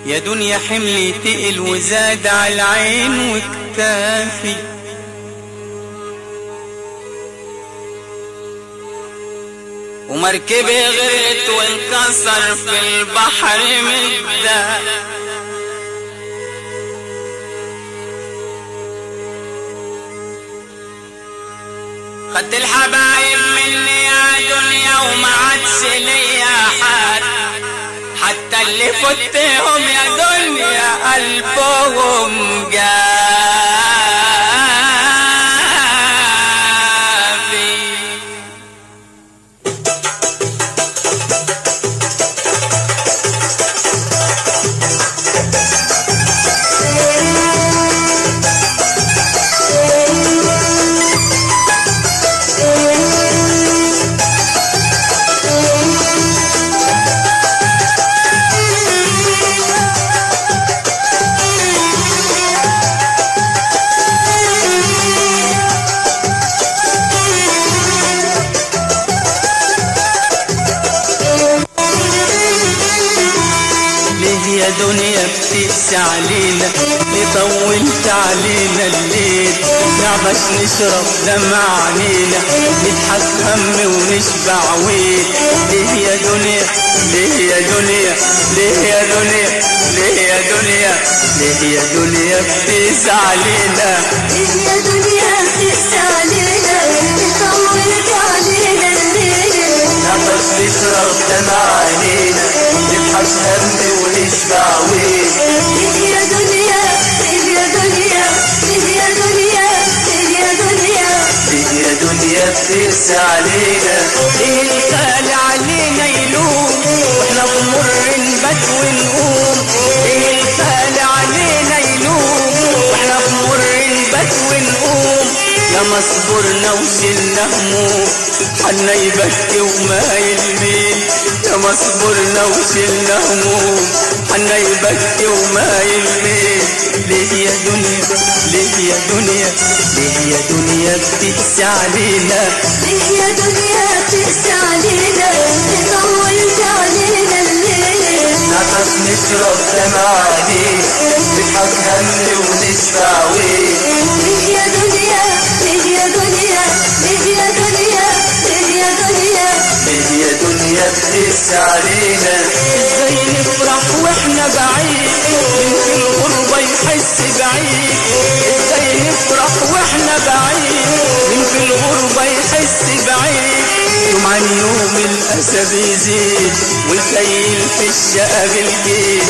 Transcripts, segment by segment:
يا دنيا حملي تقل وزاد على العين وكتافي، ومركبي غرقت وانكسر في البحر مدة، خدت الحبايب مني يا دنيا وما عادش ليا حد، حتى اللي فتهم يا دنيا قلبهم جافي. يا دنيا بتقسى علينا، ليه طولت علينا الليل، نعبش نشرب دمع عينينا، نضحك هم ونشبع ويل. ليه يا دنيا ليه يا دنيا ليه يا دنيا ليه يا دنيا ليه يا دنيا بتقسى علينا، ليه يا دنيا بتقسى علينا، ليه طولت علينا الليل، نعبش نشرب دمع عينينا، نضحك هم ونشبع ويل. ليه يا دنيا ليه يا دنيا ليه يا دنيا ليه يا دنيا ليه يا دنيا بتقسى علينا، ليه الخال علينا يلوم واحنا بنمر نبات ونقوم، ليه الخال علينا يلوم واحنا بنمر نبات ونقوم، لما صبرنا وشلنا هموم حنا يبكي وما يلمين، لما صبرنا وشلنا هموم حنا يبكي وما يلمين. ليه يا دنيا ليه يا دنيا ليه يا دنيا بتقسى علينا، ليه يا دنيا بتقسى علينا، ليه طولت علينا الليل، نعطش نشرب دمع عينينا، نضحك هم ونشبع ويل. ليه يا دنيا ليه يا دنيا ليه يا دنيا ليه يا دنيا ليه يا دنيا بتقسى علينا، ازاي نفرح واحنا بعيد، يمكن الغربة يحس بعيد، ازاي نفرح واحنا بعيد، يمكن الغربة يحس بعيد، يوم عن يوم الأسى بيزيد والليل في الشقا بالجيل،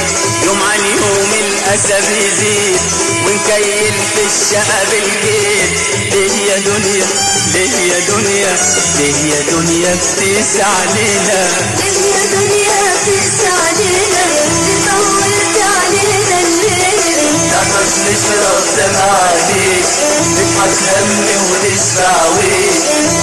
يوم عن يوم الأسى بيزيد ونكيل في الشقا بالجيل. ليه يا دنيا ليه يا دنيا ليه يا دنيا بتقسى علينا، ليه يا دنيا بتقسى علينا، ليه طولت علينا الليل، نعطش نشرب دمع عينيك، نضحك هم ونشبع ويل.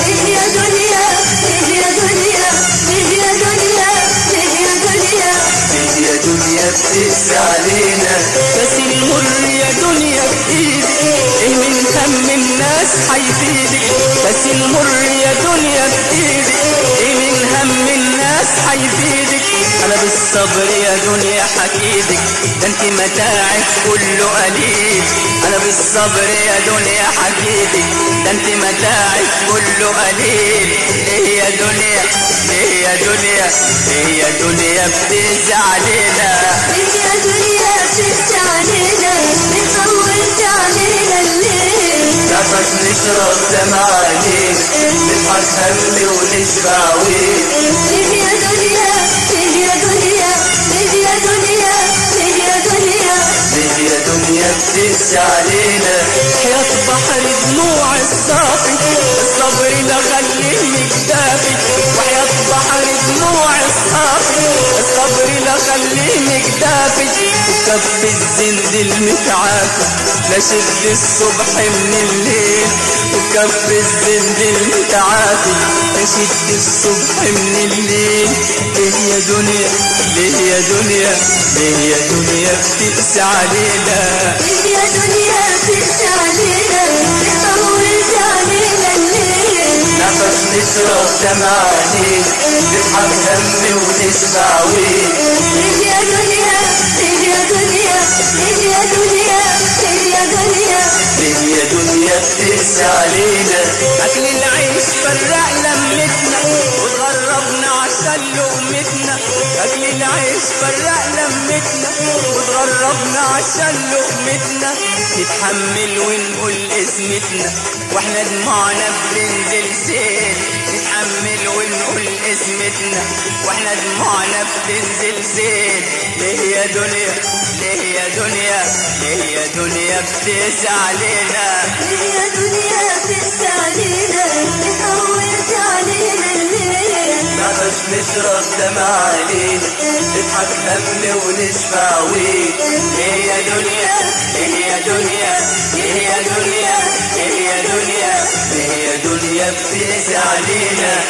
ليه يا دنيا ليه يا دنيا ليه يا دنيا ليه يا دنيا ليه يا دنيا بتقسى علينا، بس المر يا دنيا بإيدك، ايه من هم الناس حيفيدك، بس المر يا دنيا بإيدك، ايه من هم الناس حيفيدك، انا بالصبر يا دنيا حكيدك، ده انت متاعك كله قليل، انا بالصبر يا دنيا حكيدك، ده انت متاعك كله قليل. ليه يا دنيا ليه يا دنيا ليه يا دنيا بتقسى علينا، ليه يا دنيا بتقسى علينا، ليه طولت علينا الليل، نعطش نشرب دمع عينينا، نضحك هم ونشبع ويل. ليه يا دنيا ليه يا دنيا ليه يا دنيا ليه يا دنيا ليه يا دنيا بتقسى علينا، حياة بحر دموع الصافي، الصبر لا خليه مكتافي، وحياة بحر دموع الصافي، الصبر لا خليه مكتافي، وكف الزند المتعافي لا شد الصبح من الليل، وكف الزند المتعافي لا شد الصبح من الليل. ليه يا دنيا ليه يا دنيا ليه يا دنيا بتقسى علينا، ليه يا دنيا بتقسى علينا، ليه طولت علينا الليل، نفس نشرب دمع عينينا، نضحك هم ونشبع ويل. ليه يا دنيا ليه يا تقسى علينا. أكل العيش فرق لمتنا وتغربنا عشان لقمتنا. أكل العيش فرق لمتنا وتغربنا عشان لقمتنا. نتحمل ونقول اسمتنا واحنا دموعنا بتنزل سيل. نتحمل ونقول اسمتنا واحنا دموعنا بتنزل سيل. ليه يا دنيا ليه يا دنيا ليه يا دنيا بتقسى علينا؟ ليه يا دنيا بتقسى علينا؟ اتطولت علينا الليل. نعطش نشرب دمع علينا نضحك هم ونشفع ويل. ليه يا دنيا ليه يا دنيا ليه يا دنيا ليه يا دنيا ليه يا دنيا بتقسى علينا؟